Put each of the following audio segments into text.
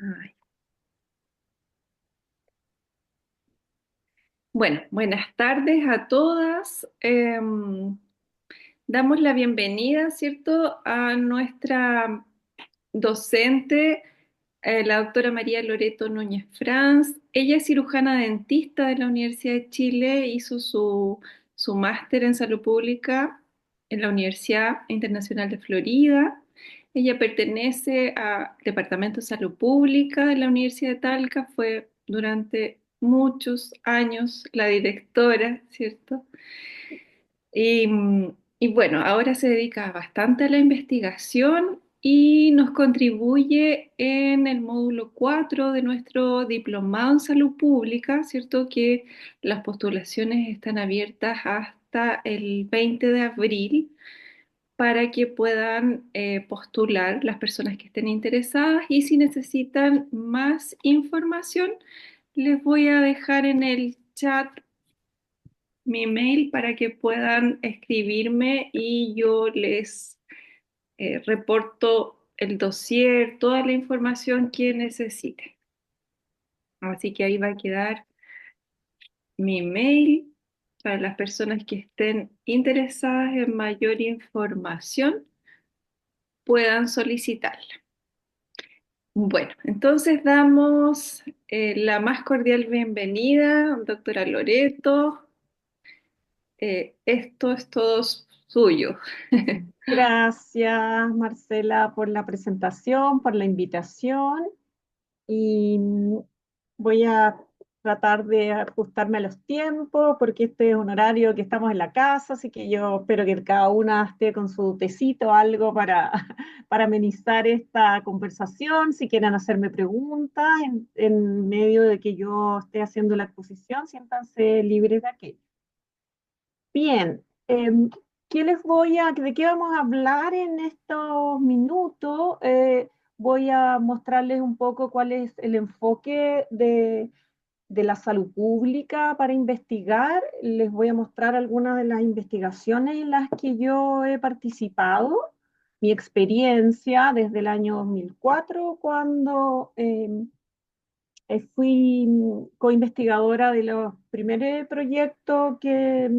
Ay. Bueno, buenas tardes a todas. Damos la bienvenida, ¿cierto?, a nuestra docente, la doctora María Loreto Núñez Franz. Ella es cirujana dentista de la Universidad de Chile, hizo su máster en salud pública en la Universidad Internacional de Florida. Ella pertenece al Departamento de Salud Pública de la Universidad de Talca, fue durante muchos años la directora, ¿cierto? Y, y bueno, ahora se dedica bastante a la investigación y nos contribuye en el módulo 4 de nuestro diplomado en salud pública, ¿cierto? Que las postulaciones están abiertas hasta el 20 de abril para que puedan postular las personas que estén interesadas, y si necesitan más información, les voy a dejar en el chat mi mail para que puedan escribirme y yo les reporto el dossier, toda la información que necesiten. Así que ahí va a quedar mi mail para las personas que estén interesadas en mayor información, puedan solicitarla. Bueno, entonces damos la más cordial bienvenida, doctora Loreto. Esto es todo suyo. Gracias, Marcela, por la presentación, por la invitación y voy a tratar de ajustarme a los tiempos porque este es un horario que estamos en la casa, así que yo espero que cada una esté con su tecito o algo para, para amenizar esta conversación. Si quieren hacerme preguntas en medio de que yo esté haciendo la exposición, siéntanse libres de aquello. Bien, de qué vamos a hablar en estos minutos? Voy a mostrarles un poco cuál es el enfoque de la salud pública para investigar. Les voy a mostrar algunas de las investigaciones en las que yo he participado, mi experiencia desde el año 2004, cuando fui co-investigadora de los primeros proyectos que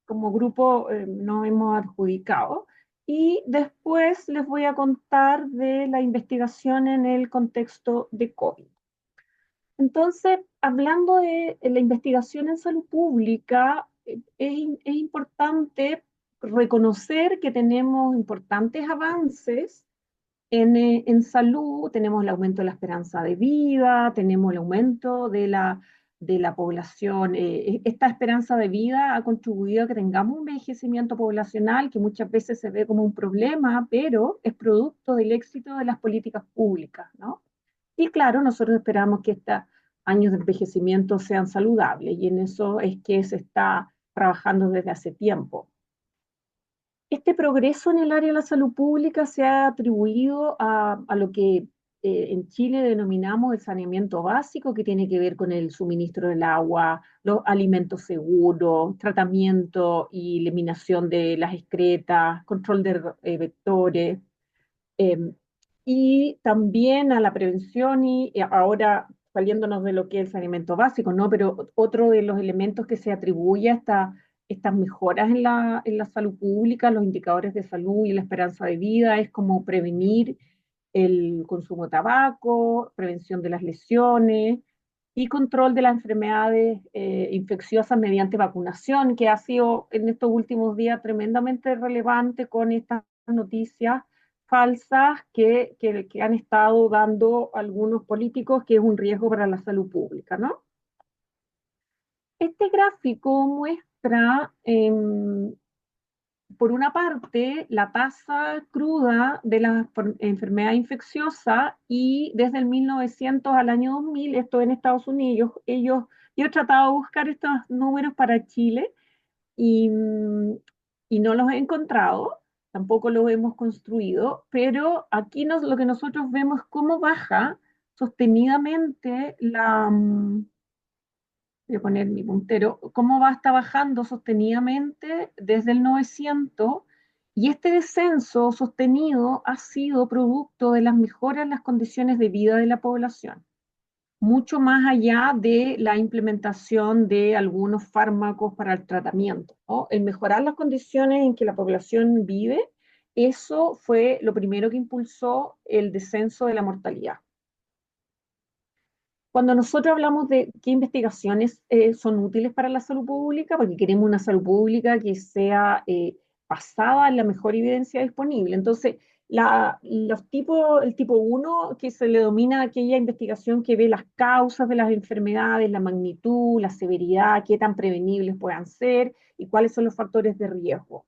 como grupo nos hemos adjudicado. Y después les voy a contar de la investigación en el contexto de COVID. Entonces, hablando de la investigación en salud pública, es importante reconocer que tenemos importantes avances en salud. Tenemos el aumento de la esperanza de vida, tenemos el aumento de la población. Esta esperanza de vida ha contribuido a que tengamos un envejecimiento poblacional que muchas veces se ve como un problema, pero es producto del éxito de las políticas públicas, ¿no? Y claro, nosotros esperamos que estos años de envejecimiento sean saludables, y en eso es que se está trabajando desde hace tiempo. Este progreso en el área de la salud pública se ha atribuido a lo que en Chile denominamos el saneamiento básico, que tiene que ver con el suministro del agua, los alimentos seguros, tratamiento y eliminación de las excretas, control de vectores, eh, y también a la prevención y ahora saliéndonos de lo que es el saneamiento básico, ¿no? Pero otro de los elementos que se atribuye a estas mejoras en la salud pública, los indicadores de salud y la esperanza de vida, es como prevenir el consumo de tabaco, prevención de las lesiones y control de las enfermedades infecciosas mediante vacunación, que ha sido en estos últimos días tremendamente relevante con estas noticias falsas que han estado dando algunos políticos, que es un riesgo para la salud pública, ¿no? Este gráfico muestra por una parte, la tasa cruda de la enfermedad infecciosa, y desde el 1900 al año 2000, esto en Estados Unidos, yo he tratado de buscar estos números para Chile y no los he encontrado, tampoco los hemos construido, pero aquí lo que nosotros vemos es cómo baja sostenidamente voy a poner mi puntero, cómo está bajando sostenidamente desde el 900 Y este descenso sostenido ha sido producto de las mejoras en las condiciones de vida de la población, mucho más allá de la implementación de algunos fármacos para el tratamiento, ¿no? El mejorar las condiciones en que la población vive, eso fue lo primero que impulsó el descenso de la mortalidad. Cuando nosotros hablamos de qué investigaciones son útiles para la salud pública, porque queremos una salud pública que sea basada en la mejor evidencia disponible. Entonces, el tipo uno que se le domina aquella investigación que ve las causas de las enfermedades, la magnitud, la severidad, qué tan prevenibles puedan ser y cuáles son los factores de riesgo.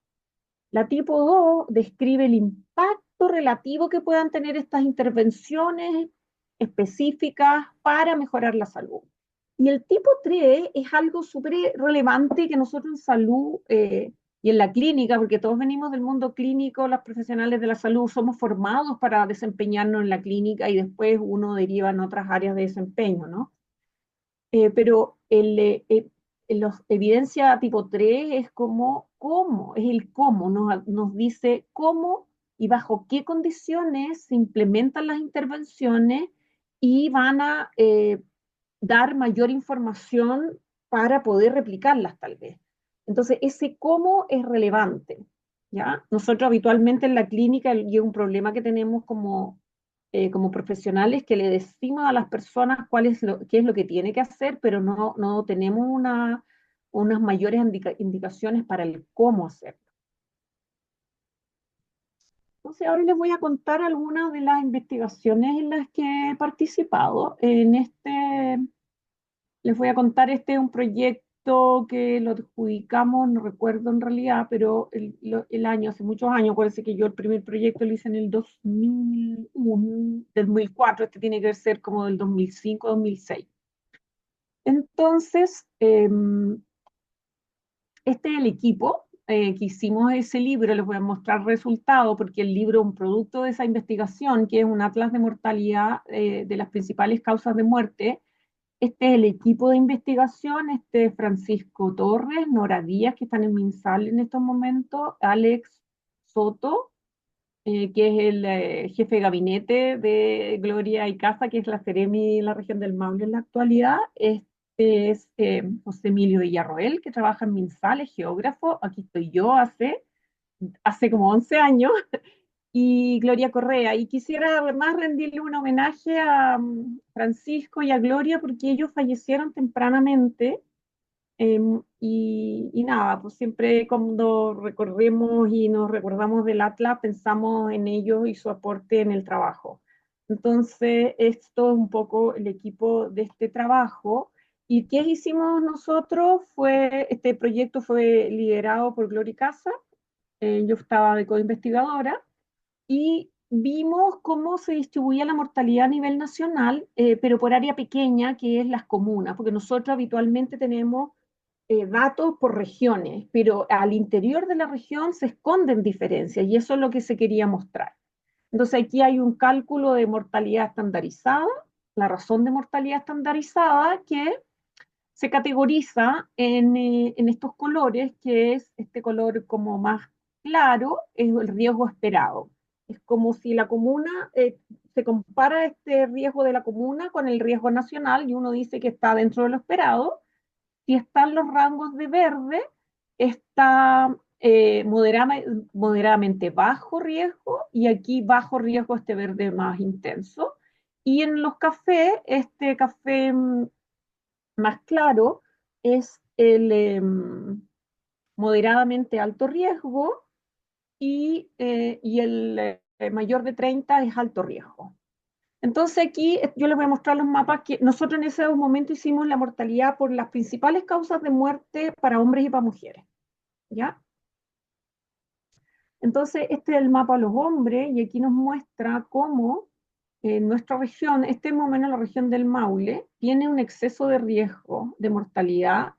La tipo 2 describe el impacto relativo que puedan tener estas intervenciones específicas para mejorar la salud. Y el tipo 3 es algo súper relevante que nosotros en salud y en la clínica, porque todos venimos del mundo clínico, los profesionales de la salud somos formados para desempeñarnos en la clínica y después uno deriva en otras áreas de desempeño, ¿no? Pero los evidencia tipo 3 es como cómo, es el cómo, nos dice cómo y bajo qué condiciones se implementan las intervenciones y van a dar mayor información para poder replicarlas tal vez. Entonces, ese cómo es relevante, ¿ya? Nosotros habitualmente en la clínica, y es un problema que tenemos como profesionales, que le decimos a las personas qué es lo que tiene que hacer, pero no tenemos unas mayores indicaciones para el cómo hacerlo. Entonces, ahora les voy a contar algunas de las investigaciones en las que he participado. Les voy a contar, este es un proyecto que lo adjudicamos, no recuerdo en realidad, pero el año, hace muchos años, acuérdense que yo el primer proyecto lo hice en el 2001, del 2004, este tiene que ser como del 2005, 2006. Entonces, este es el equipo que hicimos ese libro, les voy a mostrar resultados, porque el libro es un producto de esa investigación, que es un atlas de mortalidad de las principales causas de muerte. Este es el equipo de investigación, este es Francisco Torres, Nora Díaz, que están en MinSal en estos momentos, Alex Soto, que es el jefe de gabinete de Gloria y Casa, que es la Seremi en la región del Maule en la actualidad. Este es José Emilio Villarroel, que trabaja en MinSal, es geógrafo. Aquí estoy yo hace como 11 años, y Gloria Correa. Y quisiera además rendirle un homenaje a Francisco y a Gloria porque ellos fallecieron tempranamente. Y nada, pues siempre cuando recorremos y nos recordamos del Atlas, pensamos en ellos y su aporte en el trabajo. Entonces, esto es un poco el equipo de este trabajo. ¿Y qué hicimos nosotros? Este proyecto fue liderado por Gloria Casa. Yo estaba de coinvestigadora y vimos cómo se distribuía la mortalidad a nivel nacional, pero por área pequeña, que es las comunas, porque nosotros habitualmente tenemos datos por regiones, pero al interior de la región se esconden diferencias y eso es lo que se quería mostrar. Entonces aquí hay un cálculo de mortalidad estandarizada, la razón de mortalidad estandarizada que se categoriza en estos colores, que es este color como más claro, es el riesgo esperado. Es como si la comuna, se compara este riesgo de la comuna con el riesgo nacional y uno dice que está dentro de lo esperado. Si están los rangos de verde, está moderadamente bajo riesgo y aquí bajo riesgo este verde más intenso. Y en los cafés, este café más claro es el moderadamente alto riesgo y el mayor de 30 es alto riesgo. Entonces aquí yo les voy a mostrar los mapas que nosotros en ese momento hicimos la mortalidad por las principales causas de muerte para hombres y para mujeres, ¿ya? Entonces este es el mapa a los hombres y aquí nos muestra cómo en nuestra región, este es más o menos la región del Maule, tiene un exceso de riesgo de mortalidad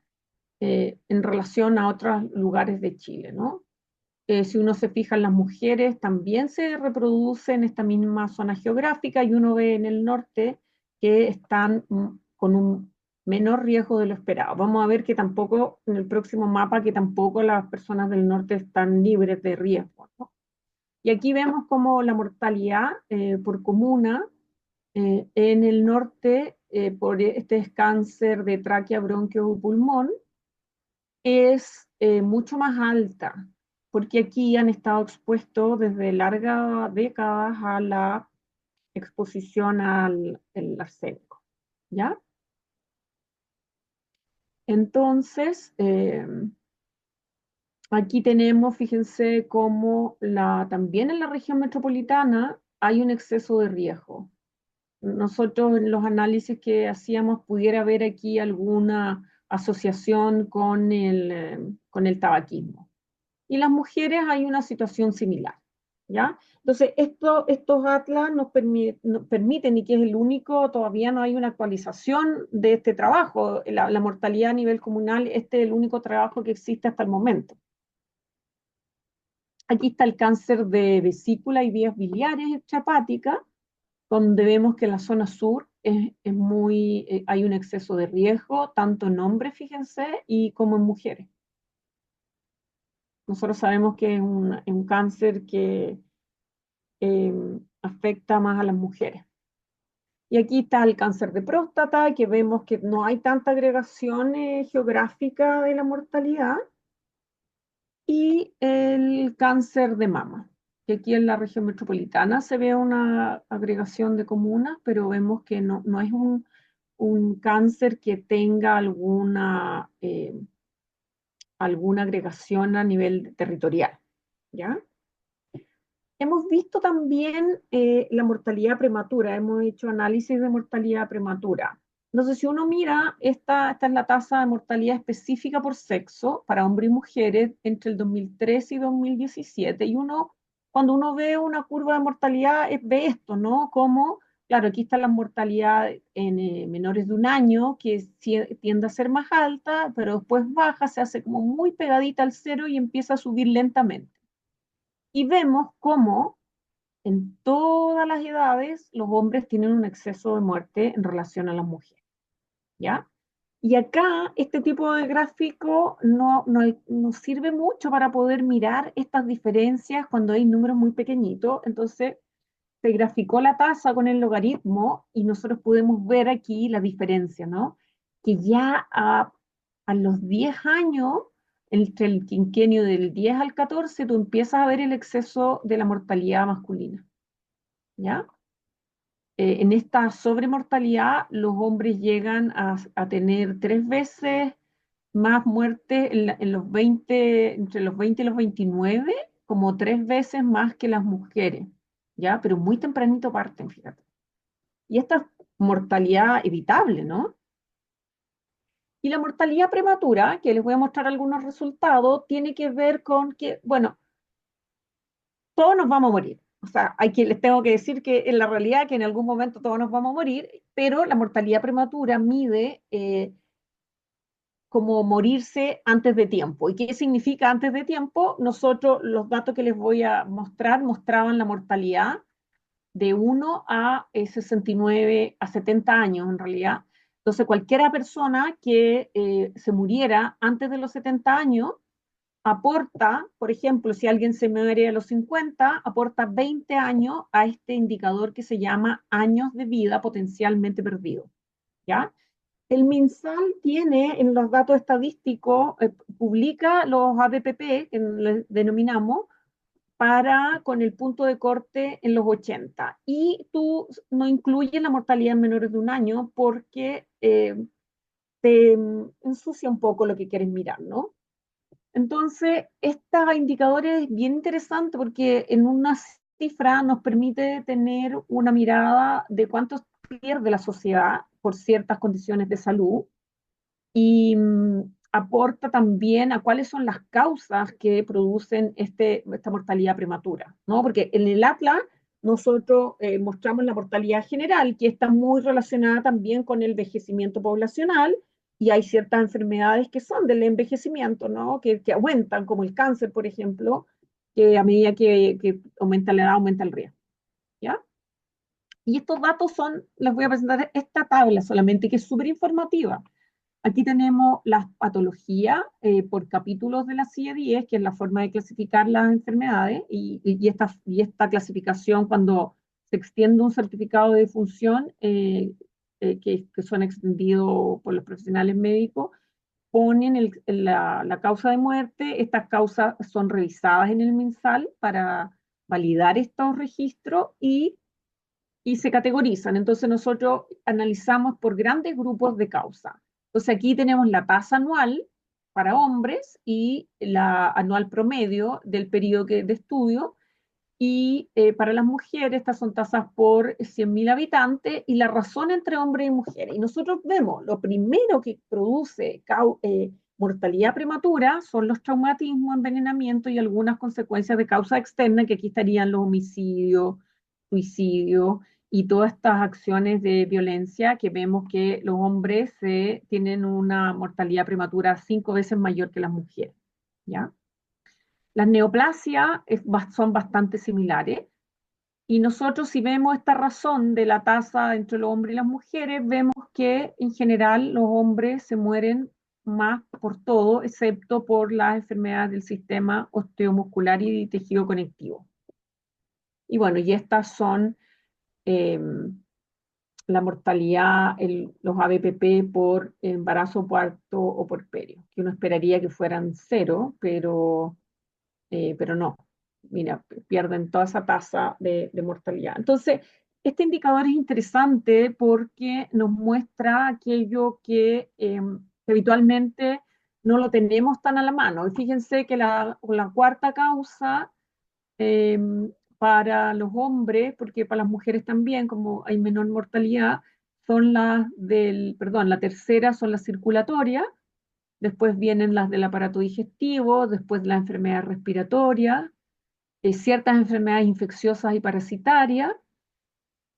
en relación a otros lugares de Chile, ¿no? Si uno se fija en las mujeres, también se reproduce en esta misma zona geográfica y uno ve en el norte que están con un menor riesgo de lo esperado. Vamos a ver que tampoco, en el próximo mapa, que tampoco las personas del norte están libres de riesgo, ¿no? Y aquí vemos como la mortalidad por comuna en el norte por este cáncer de tráquea, bronquio o pulmón es mucho más alta, porque aquí han estado expuestos desde largas décadas a la exposición al el arsénico, ¿ya? Entonces, aquí tenemos, fíjense, cómo también en la región metropolitana hay un exceso de riesgo. Nosotros en los análisis que hacíamos pudiera haber aquí alguna asociación con el tabaquismo. Y las mujeres hay una situación similar, ¿ya? Entonces, estos atlas nos permiten, y que es el único, todavía no hay una actualización de este trabajo, la mortalidad a nivel comunal, este es el único trabajo que existe hasta el momento. Aquí está el cáncer de vesícula y vías biliares extrahepáticas, donde vemos que en la zona sur hay un exceso de riesgo, tanto en hombres, fíjense, y como en mujeres. Nosotros sabemos que es un cáncer que eh, afecta más a las mujeres. Y aquí está el cáncer de próstata, que vemos que no hay tanta agregación geográfica de la mortalidad, y el cáncer de mama, que aquí en la región metropolitana se ve una agregación de comunas, pero vemos que no es un cáncer que tenga alguna agregación a nivel territorial, ¿ya? Hemos visto también la mortalidad prematura, hemos hecho análisis de mortalidad prematura. Entonces, si uno mira, esta es la tasa de mortalidad específica por sexo para hombres y mujeres entre el 2013 y 2017. Y cuando uno ve una curva de mortalidad, ve esto, ¿no? Como, claro, aquí está la mortalidad en menores de un año, que tiende a ser más alta, pero después baja, se hace como muy pegadita al cero y empieza a subir lentamente. Y vemos cómo en todas las edades los hombres tienen un exceso de muerte en relación a las mujeres, ¿ya? Y acá este tipo de gráfico no sirve mucho para poder mirar estas diferencias cuando hay números muy pequeñitos. Entonces se graficó la tasa con el logaritmo y nosotros podemos ver aquí la diferencia, ¿no? Que ya a los 10 años, entre el quinquenio del 10 al 14, tú empiezas a ver el exceso de la mortalidad masculina, ¿ya? En esta sobremortalidad, los hombres llegan a tener 3 veces más muerte en los 20, entre los 20 y los 29, como 3 veces más que las mujeres, ¿ya? Pero muy tempranito parten, fíjate. Y esta es mortalidad evitable, ¿no? Y la mortalidad prematura, que les voy a mostrar algunos resultados, tiene que ver con que, bueno, todos nos vamos a morir. O sea, les tengo que decir que en la realidad que en algún momento todos nos vamos a morir, pero la mortalidad prematura mide como morirse antes de tiempo. ¿Y qué significa antes de tiempo? Nosotros, los datos que les voy a mostrar, mostraban la mortalidad de 1 a 69 a 70 años en realidad. Entonces, cualquiera persona que se muriera antes de los 70 años aporta, por ejemplo, si alguien se muere a los 50, aporta 20 años a este indicador que se llama años de vida potencialmente perdidos, ¿ya? El MinSal tiene en los datos estadísticos, publica los ABPP, que les denominamos, con el punto de corte en los 80. Y tú no incluyes la mortalidad en menores de un año porque te ensucia un poco lo que quieres mirar, ¿no? Entonces, este indicador es bien interesante porque en una cifra nos permite tener una mirada de cuánto pierde la sociedad por ciertas condiciones de salud y aporta también a cuáles son las causas que producen esta mortalidad prematura, ¿no? Porque en el Atlas nosotros mostramos la mortalidad general, que está muy relacionada también con el envejecimiento poblacional, y hay ciertas enfermedades que son del envejecimiento, ¿no? Que aumentan, como el cáncer, por ejemplo, que a medida que aumenta la edad, aumenta el riesgo, ¿ya? Y estos datos les voy a presentar esta tabla solamente, que es súper informativa, Aquí tenemos las patologías por capítulos de la CIE-10, que es la forma de clasificar las enfermedades, y esta clasificación, cuando se extiende un certificado de defunción, que son extendidos por los profesionales médicos, ponen la causa de muerte. Estas causas son revisadas en el MinSal para validar estos registros y se categorizan. Entonces nosotros analizamos por grandes grupos de causa. Entonces aquí tenemos la tasa anual para hombres y la anual promedio del periodo de estudio. Y para las mujeres, estas son tasas por 100.000 habitantes y la razón entre hombres y mujeres. Y nosotros vemos, lo primero que produce mortalidad prematura son los traumatismos, envenenamiento y algunas consecuencias de causa externa, que aquí estarían los homicidios, suicidios y todas estas acciones de violencia que vemos que los hombres tienen una mortalidad prematura 5 veces mayor que las mujeres. ¿Ya? Las neoplasias son bastante similares. Y nosotros, si vemos esta razón de la tasa entre los hombres y las mujeres, vemos que en general los hombres se mueren más por todo, excepto por las enfermedades del sistema osteomuscular y tejido conectivo. Y bueno, y estas son eh, la mortalidad, los ABPP por embarazo, parto o puerperio, que uno esperaría que fueran cero, pero no. Mira, pierden toda esa tasa de mortalidad. Entonces, este indicador es interesante porque nos muestra aquello que habitualmente no lo tenemos tan a la mano. Y fíjense que la cuarta causa eh, para los hombres, porque para las mujeres también, como hay menor mortalidad, la tercera son las circulatorias, después vienen las del aparato digestivo, después las enfermedades respiratorias, ciertas enfermedades infecciosas y parasitarias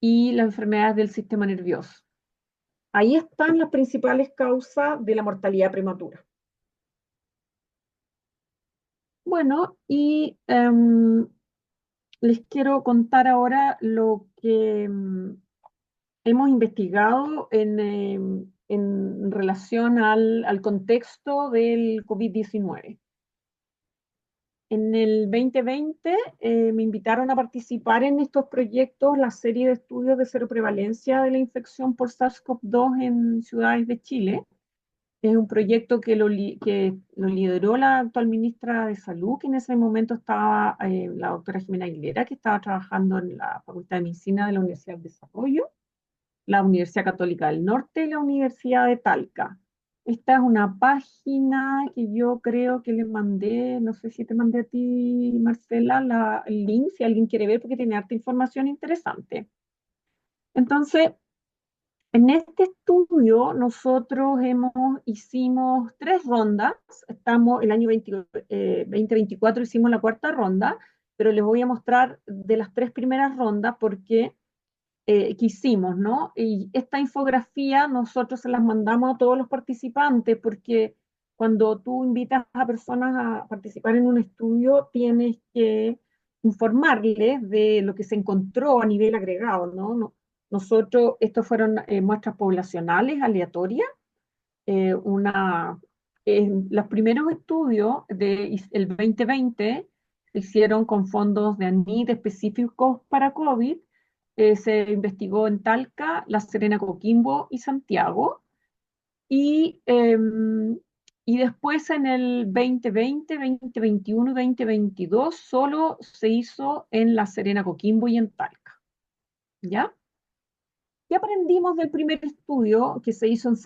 y las enfermedades del sistema nervioso. Ahí están las principales causas de la mortalidad prematura. Bueno, y les quiero contar ahora lo que hemos investigado en relación al contexto del COVID-19. En el 2020 me invitaron a participar en estos proyectos, la serie de estudios de seroprevalencia de la infección por SARS-CoV-2 en ciudades de Chile. Es un proyecto que lo lideró la actual ministra de Salud, que en ese momento estaba la doctora Jimena Aguilera, que estaba trabajando en la Facultad de Medicina de la Universidad del Desarrollo, la Universidad Católica del Norte y la Universidad de Talca. Esta es una página que yo creo que les mandé, no sé si te mandé a ti, Marcela, el link, si alguien quiere ver, porque tiene harta información interesante. Entonces, en este estudio nosotros hicimos 3 rondas. Estamos el año 2024, hicimos la cuarta ronda, pero les voy a mostrar de las 3 primeras rondas porque que hicimos, ¿no? Y esta infografía nosotros se las mandamos a todos los participantes porque cuando tú invitas a personas a participar en un estudio, tienes que informarles de lo que se encontró a nivel agregado, ¿no? Nosotros, estos fueron muestras poblacionales aleatorias. Los primeros estudios del 2020 se hicieron con fondos de ANIT específicos para COVID. Se investigó en Talca, La Serena, Coquimbo y Santiago. Y, y después en el 2020, 2021 y 2022 solo se hizo en La Serena, Coquimbo y en Talca. ¿Ya? ¿Qué aprendimos del primer estudio que se hizo en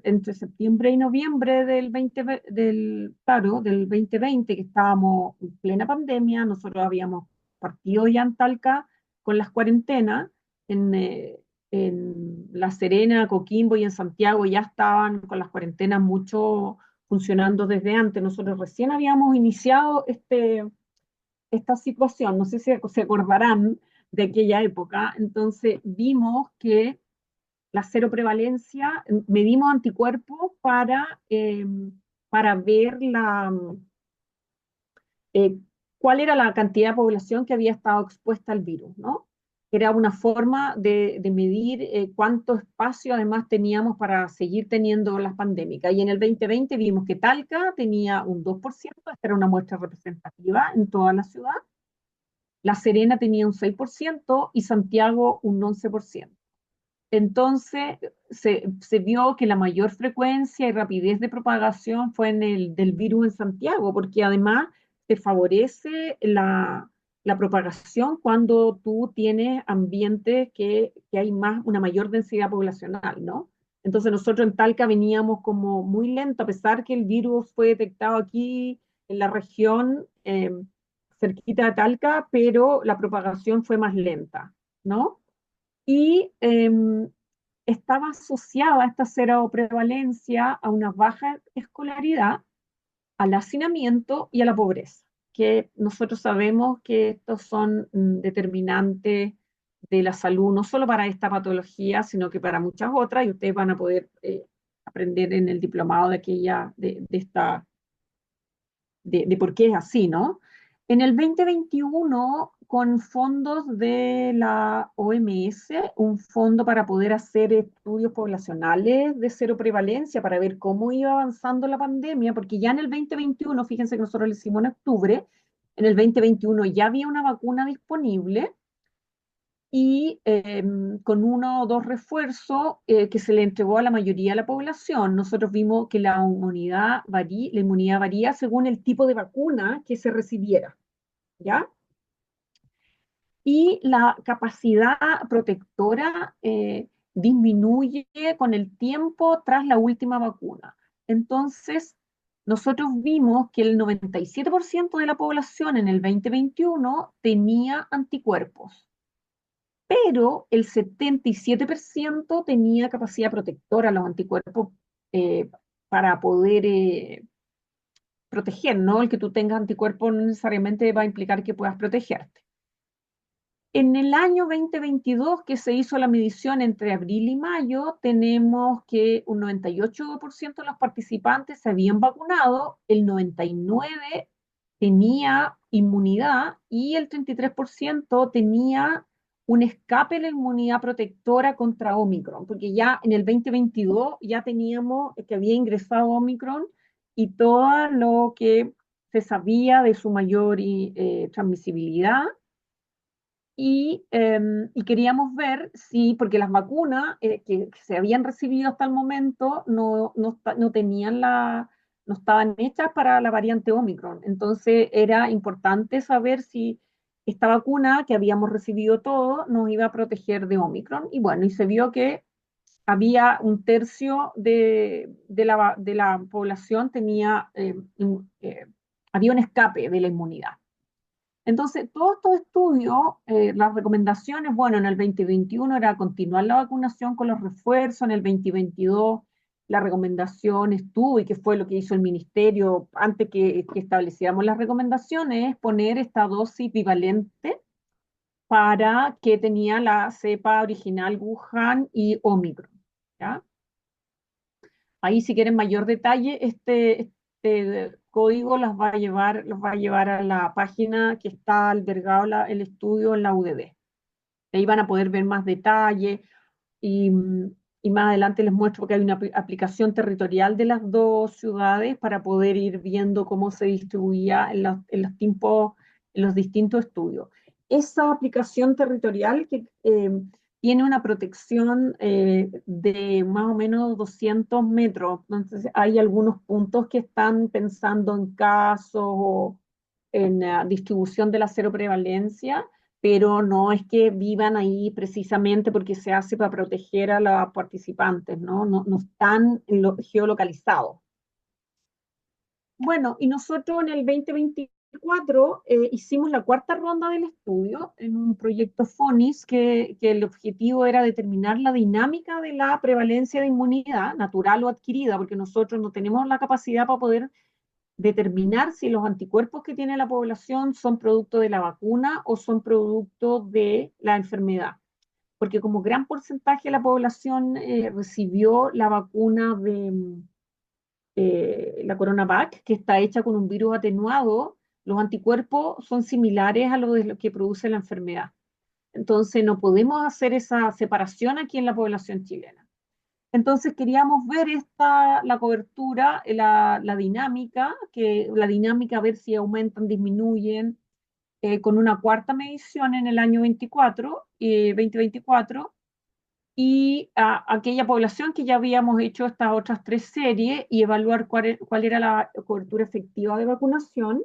entre septiembre y noviembre del 2020, que estábamos en plena pandemia? Nosotros habíamos partido ya en Talca con las cuarentenas, en La Serena, Coquimbo y en Santiago ya estaban con las cuarentenas mucho funcionando desde antes. Nosotros recién habíamos iniciado esta situación, no sé si se acordarán de aquella época. Entonces vimos que la seroprevalencia, medimos anticuerpos para ver eh, cuál era la cantidad de población que había estado expuesta al virus, ¿no? Era una forma de medir cuánto espacio además teníamos para seguir teniendo las pandémicas. Y en el 2020 vimos que Talca tenía un 2%, esta era una muestra representativa en toda la ciudad. La Serena tenía un 6% y Santiago un 11%. Entonces se vio que la mayor frecuencia y rapidez de propagación fue en el del virus en Santiago, porque además te favorece la propagación cuando tú tienes ambientes que hay más, una mayor densidad poblacional, ¿no? Entonces nosotros en Talca veníamos como muy lento, a pesar que el virus fue detectado aquí en la región cerquita de Talca, pero la propagación fue más lenta, ¿no? Y estaba asociada esta cero prevalencia a una baja escolaridad, al hacinamiento y a la pobreza, que nosotros sabemos que estos son determinantes de la salud, no solo para esta patología, sino que para muchas otras, y ustedes van a poder aprender en el diplomado de aquella, de esta de por qué es así, ¿no? En el 2021, con fondos de la OMS, un fondo para poder hacer estudios poblacionales de cero prevalencia, para ver cómo iba avanzando la pandemia, porque ya en el 2021, fíjense que nosotros lo hicimos en octubre, en el 2021 ya había una vacuna disponible y con uno o dos refuerzos que se le entregó a la mayoría de la población. Nosotros vimos que la inmunidad varía según el tipo de vacuna que se recibiera, ¿ya? Y la capacidad protectora disminuye con el tiempo tras la última vacuna. Entonces, nosotros vimos que el 97% de la población en el 2021 tenía anticuerpos, pero el 77% tenía capacidad protectora, los anticuerpos, eh, para poder proteger, ¿no? El que tú tengas anticuerpos no necesariamente va a implicar que puedas protegerte. En el año 2022, que se hizo la medición entre abril y mayo, tenemos que un 98% de los participantes se habían vacunado, el 99% tenía inmunidad y el 33% tenía un escape en la inmunidad protectora contra Omicron, porque ya en el 2022 ya teníamos que había ingresado Omicron y todo lo que se sabía de su mayor transmisibilidad y queríamos ver si, porque las vacunas que se habían recibido hasta el momento no tenían no estaban hechas para la variante Omicron. Entonces era importante saber si esta vacuna que habíamos recibido todo nos iba a proteger de Omicron. Y bueno, y se vio que había un tercio de la población había un escape de la inmunidad. Entonces, todos estos estudios, las recomendaciones, bueno, en el 2021 era continuar la vacunación con los refuerzos, en el 2022 la recomendación estuvo, y que fue lo que hizo el ministerio antes que estableciéramos las recomendaciones, es poner esta dosis bivalente para que tenía la cepa original Wuhan y Omicron, ¿ya? Ahí si quieren mayor detalle, este código los va a llevar a la página que está albergado el estudio en la UDD. Ahí van a poder ver más detalle y, y más adelante les muestro que hay una aplicación territorial de las dos ciudades para poder ir viendo cómo se distribuía en los distintos estudios. Esa aplicación territorial que tiene una protección de más o menos 200 metros. Entonces, hay algunos puntos que están pensando en casos o en distribución de la cero prevalencia, pero no es que vivan ahí precisamente porque se hace para proteger a los participantes, ¿no? No están geolocalizados. Bueno, y nosotros en el 2024 hicimos la cuarta ronda del estudio en un proyecto FONIS que el objetivo era determinar la dinámica de la prevalencia de inmunidad, natural o adquirida, porque nosotros no tenemos la capacidad para poder determinar si los anticuerpos que tiene la población son producto de la vacuna o son producto de la enfermedad. Porque como gran porcentaje de la población recibió la vacuna de la CoronaVac, que está hecha con un virus atenuado, los anticuerpos son similares a los que produce la enfermedad. Entonces no podemos hacer esa separación aquí en la población chilena. Entonces queríamos ver la cobertura, la dinámica, a ver si aumentan, disminuyen, con una cuarta medición en el año 2024, y a aquella población que ya habíamos hecho estas otras tres series y evaluar cuál era la cobertura efectiva de vacunación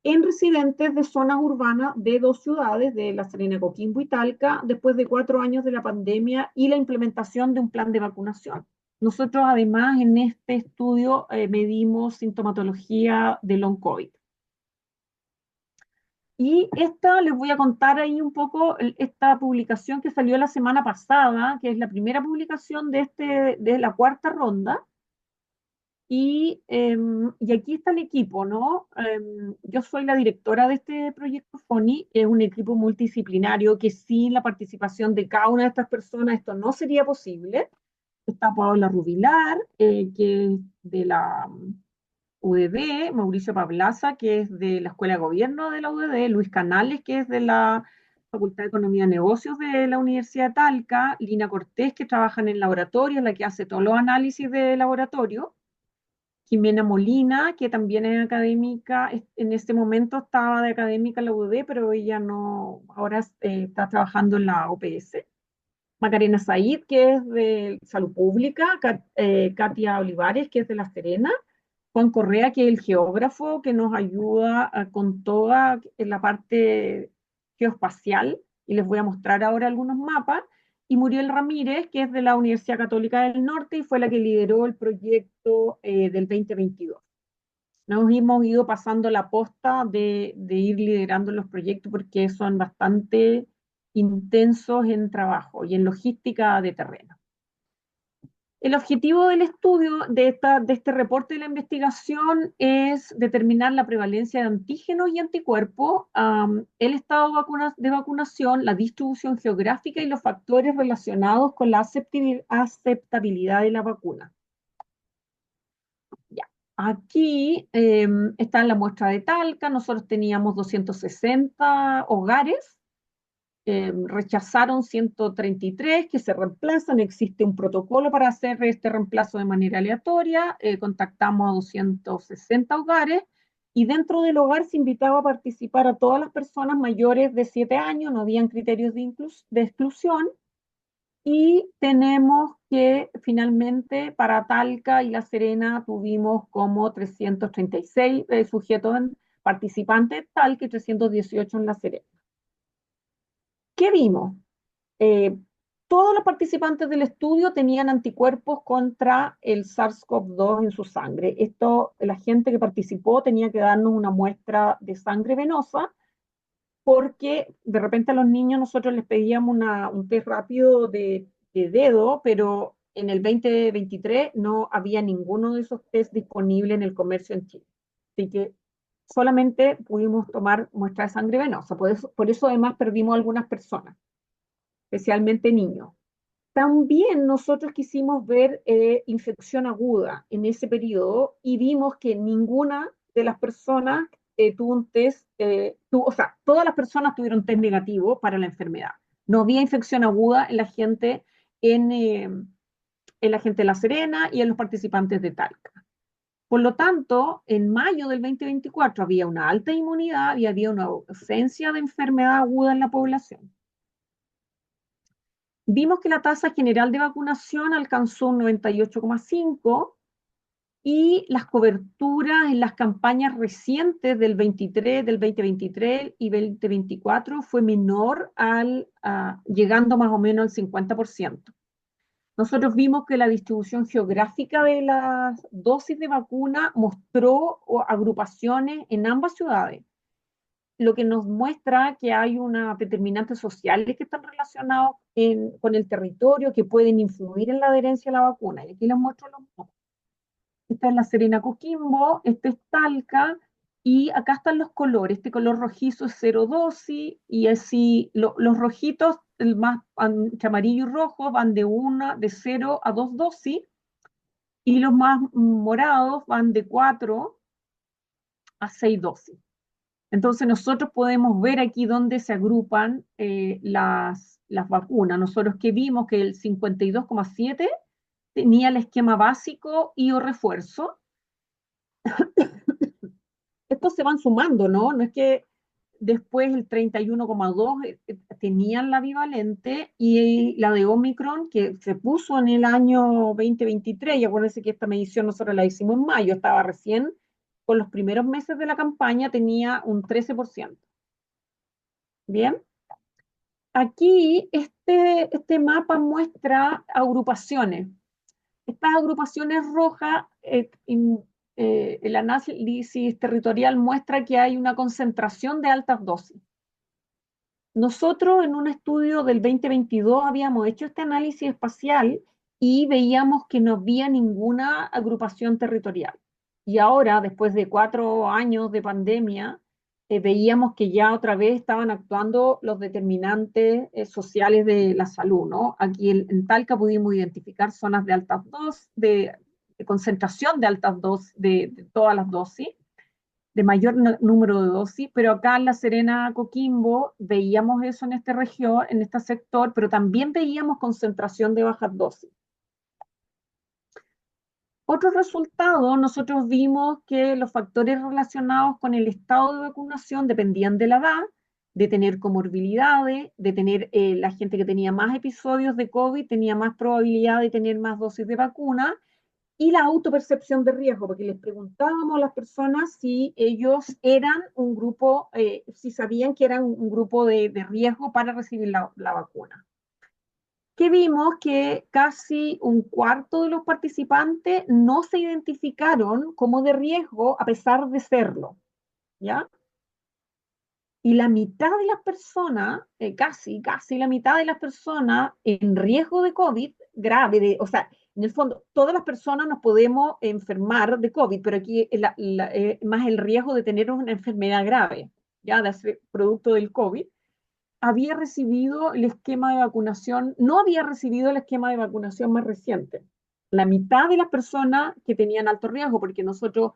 en residentes de zonas urbanas de dos ciudades, de La Serena, Coquimbo y Talca, después de 4 años de la pandemia y la implementación de un plan de vacunación. Nosotros además en este estudio medimos sintomatología de long COVID. Y esta les voy a contar ahí un poco esta publicación que salió la semana pasada, que es la primera publicación de la cuarta ronda. Y aquí está el equipo, ¿no? Yo soy la directora de este proyecto FONI, es un equipo multidisciplinario que sin la participación de cada una de estas personas esto no sería posible. Está Paola Rubilar, que es de la UDD, Mauricio Pablaza, que es de la Escuela de Gobierno de la UDD, Luis Canales, que es de la Facultad de Economía y Negocios de la Universidad de Talca, Lina Cortés, que trabaja en el laboratorio, la que hace todos los análisis de laboratorio, Jimena Molina, que también es académica, en este momento estaba de académica en la UD, pero ella no, ahora está trabajando en la OPS. Macarena Said, que es de Salud Pública, Katia Olivares, que es de La Serena, Juan Correa, que es el geógrafo, que nos ayuda con toda la parte geoespacial, y les voy a mostrar ahora algunos mapas, y Muriel Ramírez, que es de la Universidad Católica del Norte y fue la que lideró el proyecto del 2022. Nos hemos ido pasando la posta de ir liderando los proyectos porque son bastante intensos en trabajo y en logística de terreno. El objetivo del estudio de este reporte de la investigación es determinar la prevalencia de antígenos y anticuerpos, el estado de vacunación, la distribución geográfica y los factores relacionados con la aceptabilidad de la vacuna. Ya. Aquí está la muestra de Talca. Nosotros teníamos 260 hogares, rechazaron 133 que se reemplazan. Existe un protocolo para hacer este reemplazo de manera aleatoria. Contactamos a 260 hogares y dentro del hogar se invitaba a participar a todas las personas mayores de 7 años, no habían criterios de exclusión. Y tenemos que finalmente para Talca y La Serena tuvimos como 336 sujetos participantes Talca y 318 en La Serena. ¿Qué vimos? Eh, Todos los participantes del estudio tenían anticuerpos contra el SARS-CoV-2 en su sangre. La gente que participó tenía que darnos una muestra de sangre venosa porque de repente a los niños nosotros les pedíamos un test rápido de dedo, pero en el 2023 no había ninguno de esos test disponible en el comercio en Chile. Así que solamente pudimos tomar muestra de sangre venosa. Por eso además perdimos algunas personas, especialmente niños. También nosotros quisimos ver infección aguda en ese periodo y vimos que ninguna de las personas tuvo un test, o sea, todas las personas tuvieron test negativo para la enfermedad. No había infección aguda en la gente de La Serena y en los participantes de Talca. Por lo tanto, en mayo del 2024 había una alta inmunidad y había una ausencia de enfermedad aguda en la población. Vimos que la tasa general de vacunación alcanzó un 98,5 y las coberturas en las campañas recientes del 2023 y 2024 fue menor llegando más o menos al 50%. Nosotros vimos que la distribución geográfica de las dosis de vacuna mostró agrupaciones en ambas ciudades, lo que nos muestra que hay unas determinantes sociales que están relacionados con el territorio que pueden influir en la adherencia a la vacuna. Y aquí les muestro los mapas. Esta es La Serena, Coquimbo, este es Talca, y acá están los colores. Este color rojizo es cero dosis, y así los rojitos, el más entre amarillo y rojo, van de 0 a 2 dosis, y los más morados van de 4 a 6 dosis. Entonces nosotros podemos ver aquí dónde se agrupan las vacunas. Nosotros que vimos que el 52,7 tenía el esquema básico y o refuerzo. Estos se van sumando, ¿no? No es que después el 31,2 tenían la bivalente y la de Omicron que se puso en el año 2023, y acuérdense que esta medición nosotros la hicimos en mayo, estaba recién con los primeros meses de la campaña, tenía un 13%. Bien, aquí este mapa muestra agrupaciones. Estas agrupaciones rojas, el análisis territorial muestra que hay una concentración de altas dosis. Nosotros en un estudio del 2022 habíamos hecho este análisis espacial y veíamos que no había ninguna agrupación territorial. Y ahora, después de 4 años de pandemia, veíamos que ya otra vez estaban actuando los determinantes sociales de la salud, ¿no? Aquí en Talca pudimos identificar zonas de altas dosis, de concentración de altas dosis, de todas las dosis, de mayor número de dosis, pero acá en La Serena, Coquimbo, veíamos eso en esta región, en este sector, pero también veíamos concentración de bajas dosis. Otro resultado, nosotros vimos que los factores relacionados con el estado de vacunación dependían de la edad, de tener comorbilidades, de tener la gente que tenía más episodios de COVID tenía más probabilidad de tener más dosis de vacuna, y la autopercepción de riesgo, porque les preguntábamos a las personas si ellos eran un grupo, si sabían que eran un grupo de riesgo para recibir la vacuna. Que vimos que casi un cuarto de los participantes no se identificaron como de riesgo a pesar de serlo, ¿ya? Y la mitad de las personas, casi la mitad de las personas en riesgo de COVID grave, o sea, en el fondo, todas las personas nos podemos enfermar de COVID, pero aquí más el riesgo de tener una enfermedad grave, ya de ser producto del COVID, había recibido el esquema de vacunación, no había recibido el esquema de vacunación más reciente. La mitad de las personas que tenían alto riesgo, porque nosotros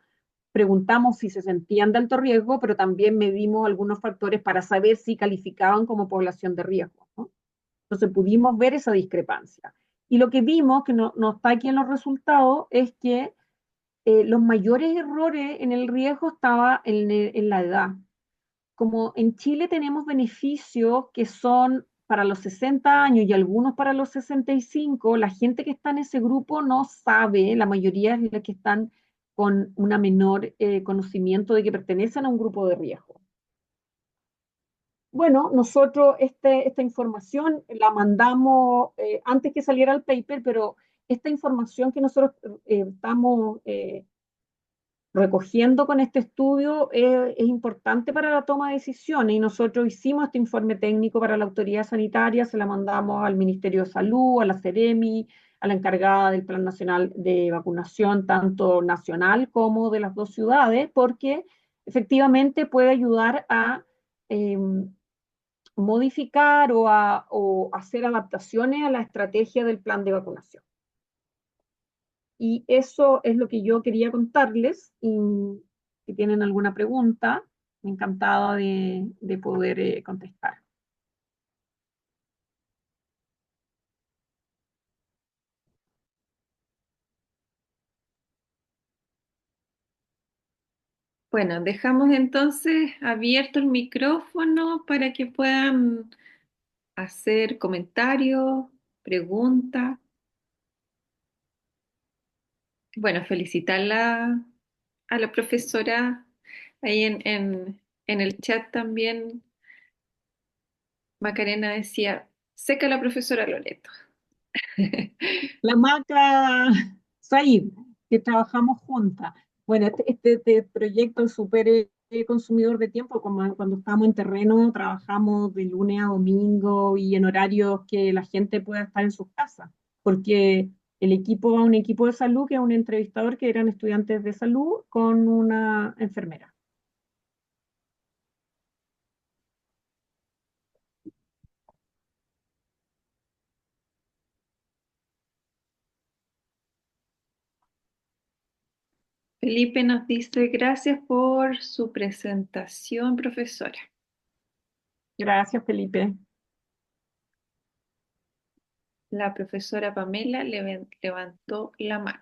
preguntamos si se sentían de alto riesgo, pero también medimos algunos factores para saber si calificaban como población de riesgo, ¿no? Entonces pudimos ver esa discrepancia. Y lo que vimos, que no está aquí en los resultados, es que los mayores errores en el riesgo estaba en la edad. Como en Chile tenemos beneficios que son para los 60 años y algunos para los 65, la gente que está en ese grupo no sabe, la mayoría es la que están con una menor conocimiento de que pertenecen a un grupo de riesgo. Bueno, nosotros esta información la mandamos antes que saliera el paper, pero esta información que nosotros estamos recogiendo con este estudio es importante para la toma de decisiones, y nosotros hicimos este informe técnico para la autoridad sanitaria, se la mandamos al Ministerio de Salud, a la Ceremi, a la encargada del Plan Nacional de Vacunación, tanto nacional como de las dos ciudades, porque efectivamente puede ayudar a eh, modificar o hacer adaptaciones a la estrategia del plan de vacunación. Y eso es lo que yo quería contarles. Y si tienen alguna pregunta, encantada de poder contestar. Bueno, dejamos entonces abierto el micrófono para que puedan hacer comentarios, preguntas. Bueno, felicitarla a la profesora ahí en el chat también. Macarena decía, seca la profesora Loreto. La Maca Said, que trabajamos juntas. Bueno, este proyecto es súper consumidor de tiempo, como cuando estamos en terreno, trabajamos de lunes a domingo y en horarios que la gente pueda estar en sus casas, porque el equipo va a un equipo de salud, que es un entrevistador que eran estudiantes de salud con una enfermera. Felipe nos dice gracias por su presentación, profesora. Gracias, Felipe. La profesora Pamela levantó la mano.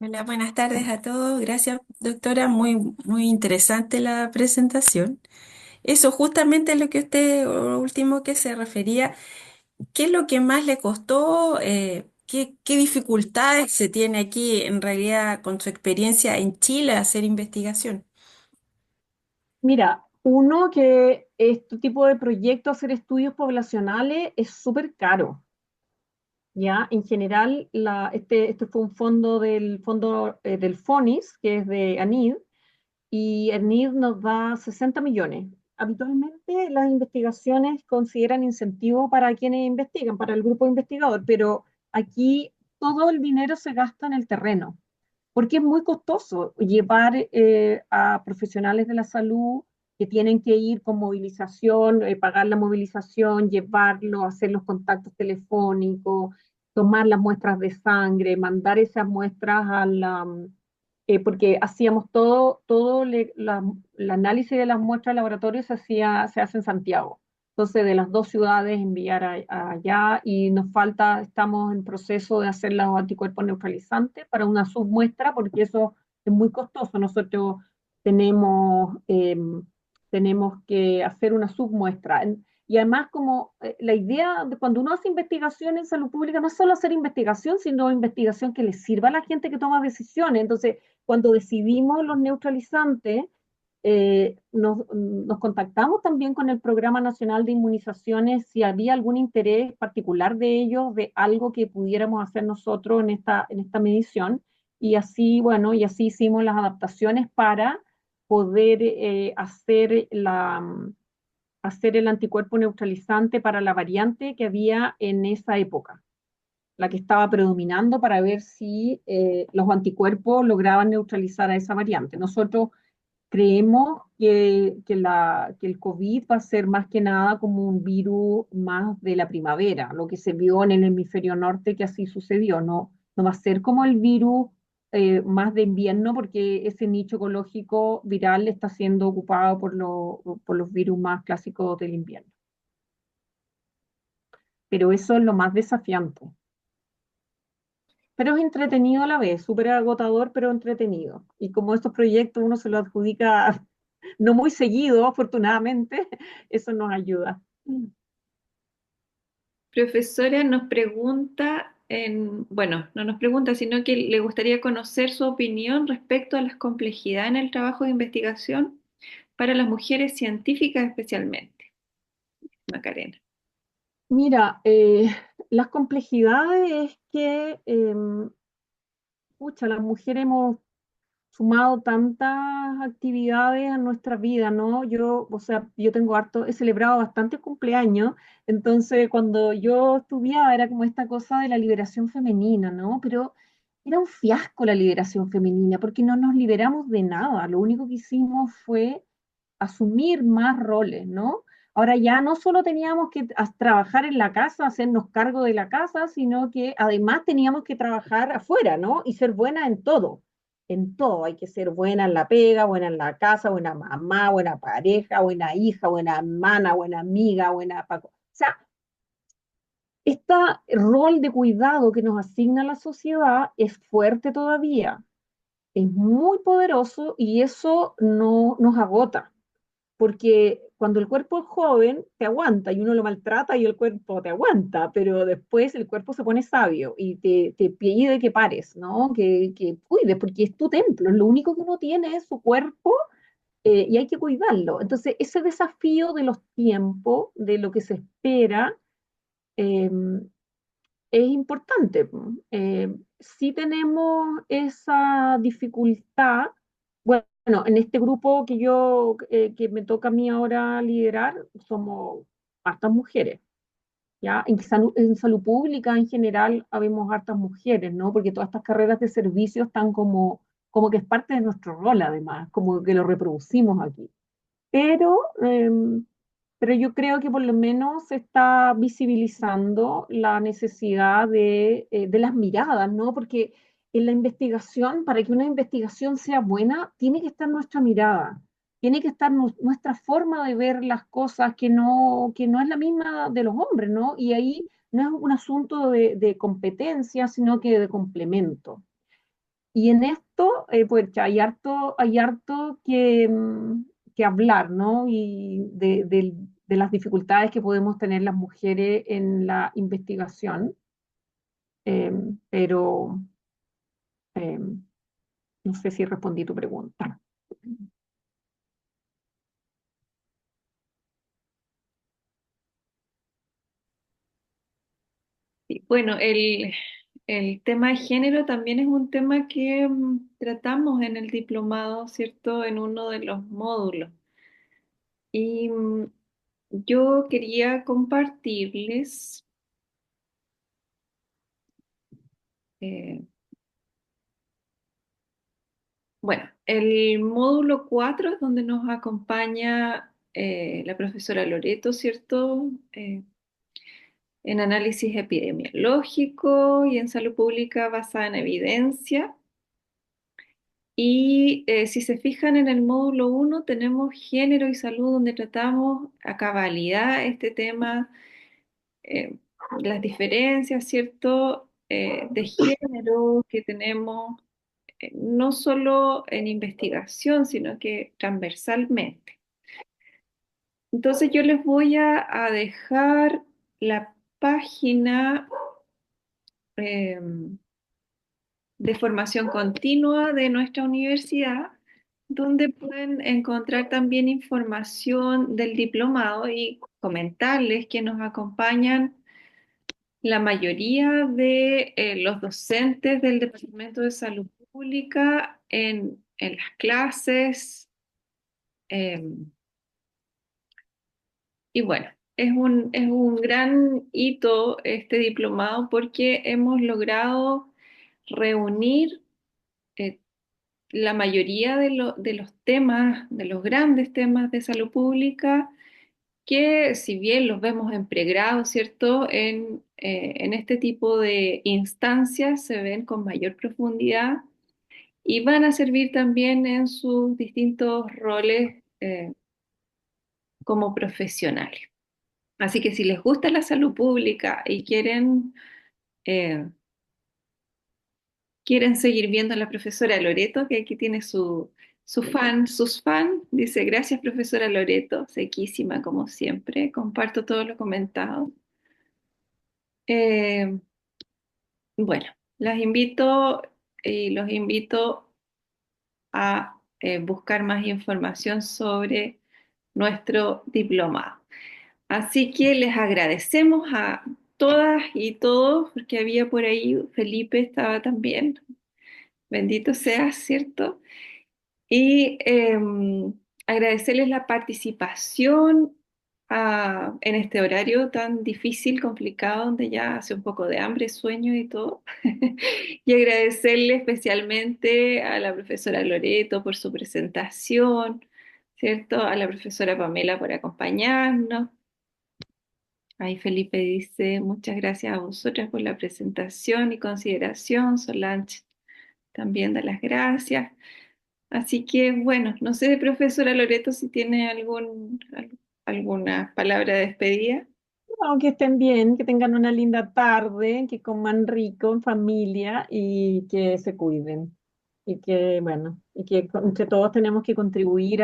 Hola, buenas tardes a todos. Gracias, doctora. Muy interesante la presentación. Eso justamente es lo que usted, o lo último que se refería, ¿qué es lo que más le costó? ¿Qué dificultades se tiene aquí en realidad con su experiencia en Chile a hacer investigación? Mira, uno que este tipo de proyectos, hacer estudios poblacionales, es súper caro. Ya, en general, este fue un fondo del FONIS, que es de ANID, y ANID nos da 60 millones. Habitualmente las investigaciones consideran incentivo para quienes investigan, para el grupo investigador, pero aquí todo el dinero se gasta en el terreno porque es muy costoso llevar a profesionales de la salud que tienen que ir con movilización, pagar la movilización, llevarlo, hacer los contactos telefónicos, tomar las muestras de sangre, mandar esas muestras a la, porque hacíamos el análisis de las muestras de laboratorio se hace en Santiago. Entonces, de las dos ciudades enviar allá y nos falta, estamos en proceso de hacer los anticuerpos neutralizantes para una submuestra, porque eso es muy costoso. Nosotros tenemos, tenemos que hacer una submuestra. Y además, como la idea de cuando uno hace investigación en salud pública, no es solo hacer investigación, sino investigación que le sirva a la gente que toma decisiones. Entonces, cuando decidimos los neutralizantes, nos contactamos también con el Programa Nacional de Inmunizaciones si había algún interés particular de ellos, de algo que pudiéramos hacer nosotros en esta medición. Y así, bueno, y así hicimos las adaptaciones para poder hacer el anticuerpo neutralizante para la variante que había en esa época, la que estaba predominando para ver si los anticuerpos lograban neutralizar a esa variante. Nosotros creemos que el COVID va a ser más que nada como un virus más de la primavera, lo que se vio en el hemisferio norte que así sucedió, no va a ser como el virus más de invierno porque ese nicho ecológico viral está siendo ocupado por los virus más clásicos del invierno. Pero eso es lo más desafiante. Pero es entretenido a la vez, súper agotador, pero entretenido. Y como estos proyectos uno se lo adjudica no muy seguido, afortunadamente, eso nos ayuda. Profesora nos pregunta, bueno, no nos pregunta, sino que le gustaría conocer su opinión respecto a las complejidades en el trabajo de investigación para las mujeres científicas especialmente. Macarena. Mira, las complejidades es que, pucha, las mujeres hemos sumado tantas actividades a nuestra vida, ¿no? Yo, o sea, yo tengo harto, he celebrado bastantes cumpleaños, entonces cuando yo estudiaba era como esta cosa de la liberación femenina, ¿no? Pero era un fiasco la liberación femenina, porque no nos liberamos de nada, lo único que hicimos fue asumir más roles, ¿no? Ahora ya no solo teníamos que trabajar en la casa, hacernos cargo de la casa, sino que además teníamos que trabajar afuera, ¿no? Y ser buena en todo. En todo hay que ser buena en la pega, buena en la casa, buena mamá, buena pareja, buena hija, buena hermana, buena amiga, buena... O sea, este rol de cuidado que nos asigna la sociedad es fuerte todavía, es muy poderoso y eso no nos agota porque cuando el cuerpo es joven, te aguanta y uno lo maltrata y el cuerpo te aguanta, pero después el cuerpo se pone sabio y te pide que pares, ¿no? Que cuides, porque es tu templo, lo único que uno tiene es su cuerpo y hay que cuidarlo. Entonces, ese desafío de los tiempos, de lo que se espera, eh, es importante. Si tenemos esa dificultad, bueno, en este grupo que me toca a mí ahora liderar, somos hartas mujeres, ¿ya? En salud pública en general habemos hartas mujeres, ¿no? Porque todas estas carreras de servicio están como que es parte de nuestro rol además, como que lo reproducimos aquí. Pero pero yo creo que por lo menos se está visibilizando la necesidad de las miradas, ¿no? Porque en la investigación, para que una investigación sea buena, tiene que estar nuestra mirada, tiene que estar nuestra forma de ver las cosas, que no es la misma de los hombres, ¿no? Y ahí no es un asunto de competencia, sino que de complemento. Y en esto, pues hay harto que hablar, ¿no? Y de las dificultades que podemos tener las mujeres en la investigación, eh, pero eh, no sé si respondí tu pregunta. Sí, bueno, el tema de género también es un tema que tratamos en el diplomado, ¿cierto? En uno de los módulos. Y yo quería compartirles, eh, bueno, el módulo 4 es donde nos acompaña la profesora Loreto, ¿cierto? En análisis epidemiológico y en salud pública basada en evidencia. Y si se fijan en el módulo 1 tenemos género y salud, donde tratamos a cabalidad este tema, eh, las diferencias, ¿cierto? De género que tenemos, no solo en investigación, sino que transversalmente. Entonces yo les voy a dejar la página de formación continua de nuestra universidad, donde pueden encontrar también información del diplomado y comentarles que nos acompañan la mayoría de los docentes del Departamento de Salud Pública en las clases. eh, y bueno, es un gran hito este diplomado porque hemos logrado reunir eh, la mayoría de los temas, de los grandes temas de salud pública, que si bien los vemos en pregrado, ¿cierto? En este tipo de instancias se ven con mayor profundidad y van a servir también en sus distintos roles como profesionales. Así que si les gusta la salud pública y eh, quieren seguir viendo a la profesora Loreto, que aquí tiene sus fans. Dice, gracias profesora Loreto, sequísima como siempre, comparto todo lo comentado. Eh, bueno, las invito y los invito a buscar más información sobre nuestro diplomado. Así que les agradecemos a todas y todos, porque había por ahí, Felipe estaba también, bendito seas, ¿cierto? Y agradecerles la participación en este horario tan difícil, complicado, donde ya hace un poco de hambre, sueño y todo. Y agradecerle especialmente a la profesora Loreto por su presentación, ¿cierto? A la profesora Pamela por acompañarnos. Ahí Felipe dice, muchas gracias a vosotras por la presentación y consideración. Solange también da las gracias. Así que, bueno, no sé, profesora Loreto, si tiene alguna palabra de despedida. No, que estén bien, que tengan una linda tarde, que coman rico en familia y que se cuiden. Y que, bueno, y que entre todos tenemos que contribuir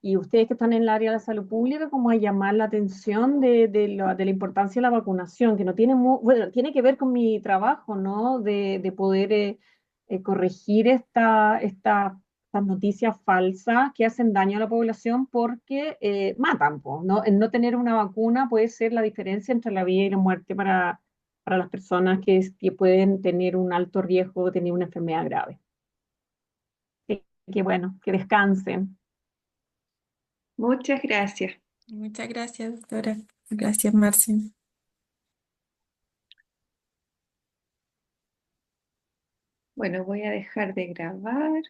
y ustedes que están en el área de la salud pública, como a llamar la atención de la importancia de la vacunación, que no tiene, bueno, tiene que ver con mi trabajo, ¿no? De poder corregir estas noticias falsas que hacen daño a la población porque matan, po, ¿no? El no tener una vacuna puede ser la diferencia entre la vida y la muerte para las personas que pueden tener un alto riesgo de tener una enfermedad grave. Que bueno, que descansen. Muchas gracias. Muchas gracias, doctora. Gracias, Marcia. Bueno, voy a dejar de grabar.